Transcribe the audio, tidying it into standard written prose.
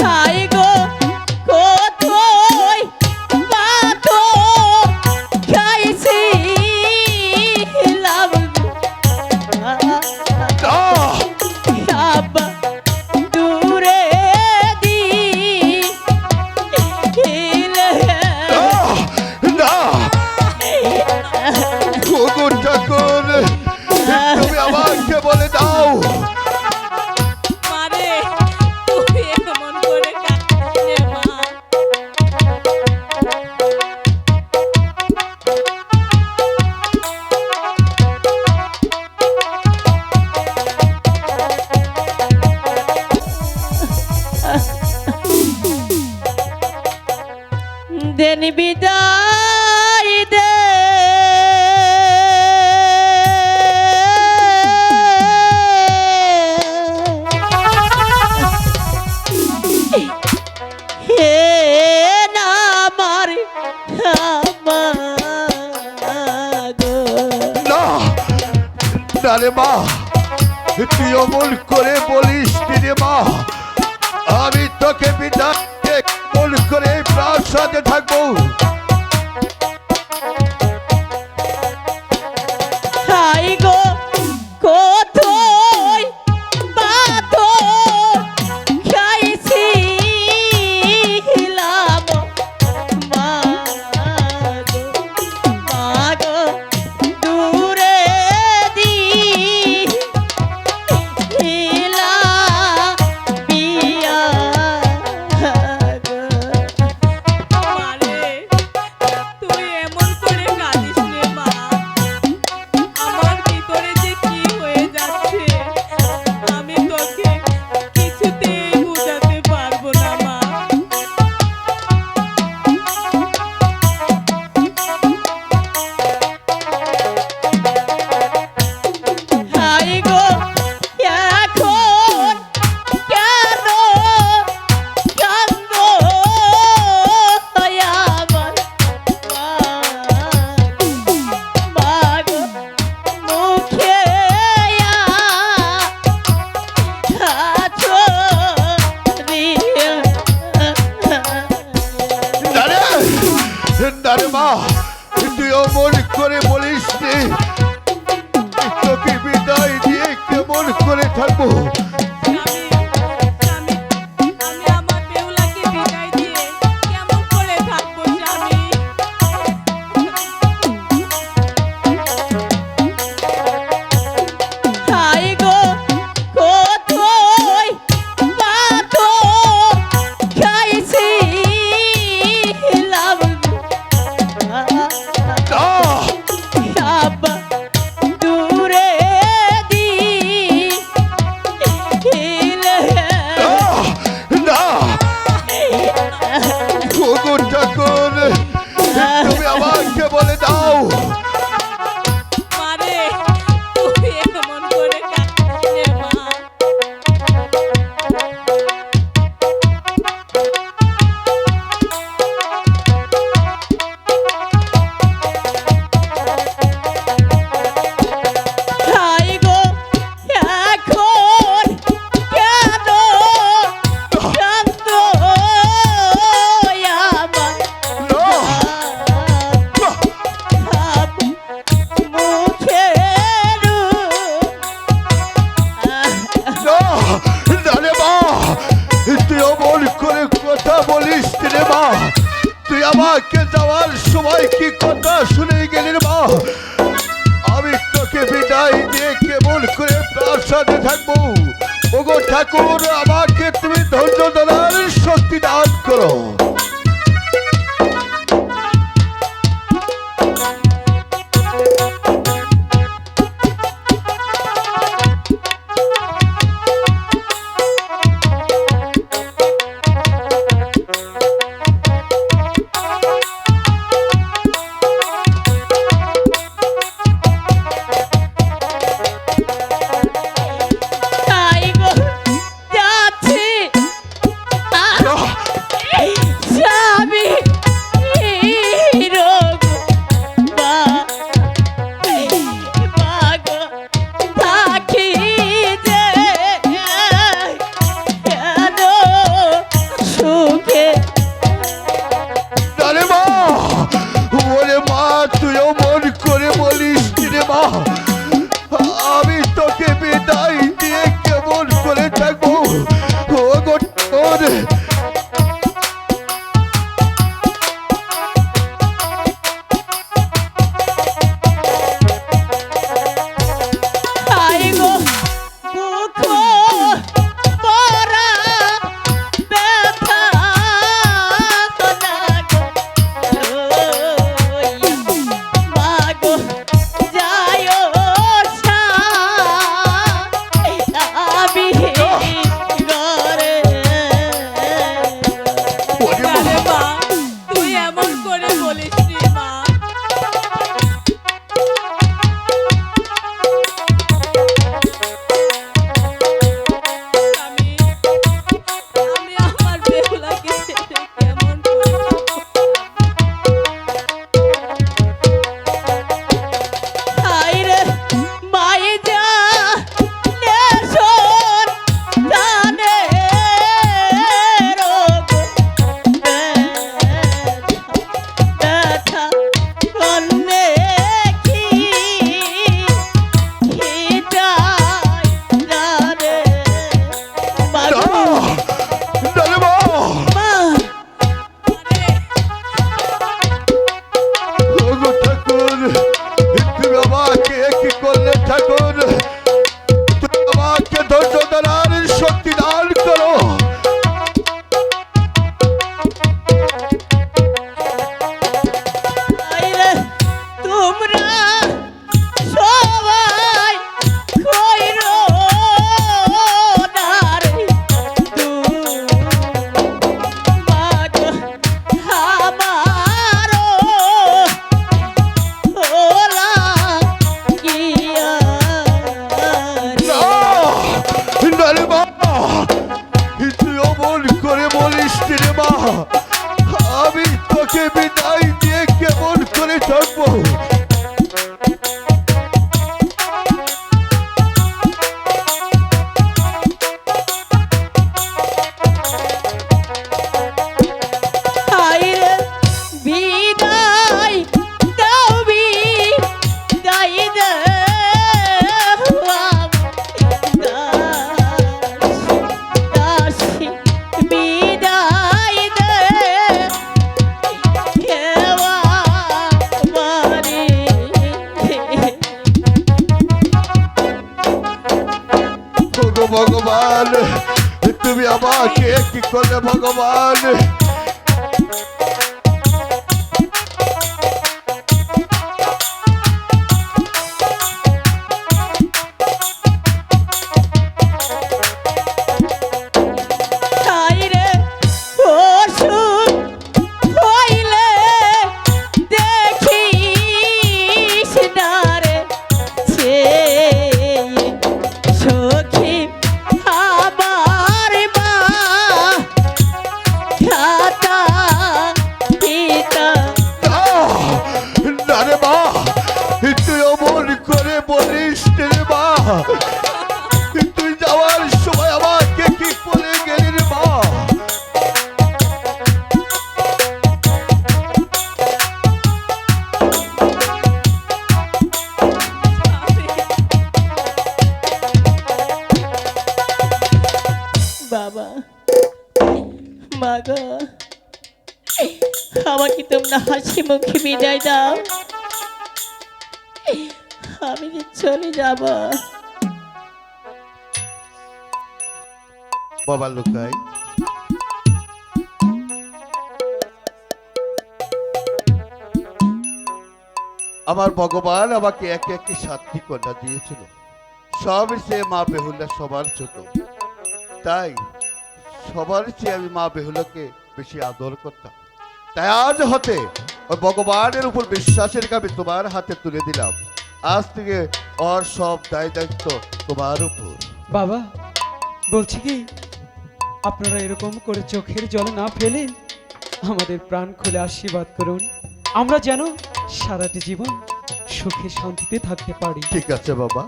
High গো কোথায় বাতো খাইছিলাম আব্বা দূরে দিলে না ওগো ঠাকুর তুমি আমাকে বলে দাও মারে তুই এমন করে কাঁদছিস রে মা দেন বিদায় দে হে না আমার গো না না রে মা তুই অমল করে বলিস রে মা আমি তোকে বিদায় দিয়ে অমল করে প্রাসাদে থাকবো হাই গো কোথায় বাতো খাইছিলাম মা গো দূরে দিলা বিয়া গো মারে তুই এমন করে কাঁদিস রে মা আমার ভিতরে যে কি হয়ে যাচ্ছে আমি তোকে কিছুতেই বোঝাতে পারবো না মা হাই গো এখন কেন কান্দো আমার মাগো মুখে আছো না রে মা তুই অমল করে বলিস রে তোকে বিদায় দিয়ে কেমন করে থাকবো আমি আমার বেহুলাকে বিদায় দিয়ে কেমন করে থাকবো স্বামী হাই গো কোথায় বাতো খাইছিলাম আব্বা দূরে দিলে না ওগো ঠাকুর তুমি আমাকে বলে দাও মারে তুই এমন করে কাঁদছিস রে মা হাই গো এখন কেন কান্দো আমার মুখে না রে মা তুই অমল করে কথা বলিস রে মা তুই আমাকে যাওয়ার সময় কি কথা শুনে গেলি রে মা আমি তোকে বিদায় দিয়ে কেমন করে প্রাসাদে থাকবো ওগো ঠাকুর আমাকে তুমি ধৈর্য ধরার শক্তি দান করো হাই গো যাচ্ছি ঠাকুর হায় গো বুক পরা ব্যথা লাগো মা গো যায়ও আমি ঘরে ওরে মা। আরে মা তুই এমন করে বলিস রে মা আমি আমি আমার বেহুলাকে ছেড়ে কেমন করে হায় রে মায়ে যা নেশন জানে রোগ ব্যথা কন্যে কি হিতাই জানে মাগো নারে মা মা ওগো ঠাকুর তুমি আমাকে কি করলে ঠাকুর তুমি আমাকে ধৈর্য ধরার শক্তি দান করো আইরে তোমরা সবাই কইরো না রে মাগো আমারও ওলা গিয়া না নারে মা তুই অমন করে বলিস রে মা আমি তোকে বিদায় দিয়ে কেমন করে থাকবো আইরে বিদায় দাও বিদায় দাও দাসী বিদায় দে হেওয়া মারি ওগো ভগবান তুমি আমাকে কি করলে ভগবান আইরে অসুখ হইলে দেখিস না রে সখী আমার মা খাতা পিতা নারে মা তুই অমন করে বলিস রে মা তুই যাওয়ার সময় আমাকে কি করে গেলি রে মা বাবা মা গো আমাকে তোমরা হাসি মুখে বিদায় দাও আমি যে চলে যাব বাবা লুকাই আমার ভগবান আমাকে একে একে 7টি কন্যা দিয়েছিল সব সে মা বেহুলা সবার ছোট তাই সবার চেয়ে আমি মা বেহুলাকে বেশি আদর করতাম তাই আজ হতে ওই ভগবানের উপর বিশ্বাসের কামে তোমার হাতে তুলে দিলাম আজ থেকে ওর সব দায় দায়িত্ব তোমার উপর বাবা বলছি কি আপনারা এরকম করে চোখের জল না ফেলে আমাদের প্রাণ খুলে আশীর্বাদ করুন আমরা যেন সারাটি জীবন সুখে শান্তিতে থাকতে পারি ঠিক আছে বাবা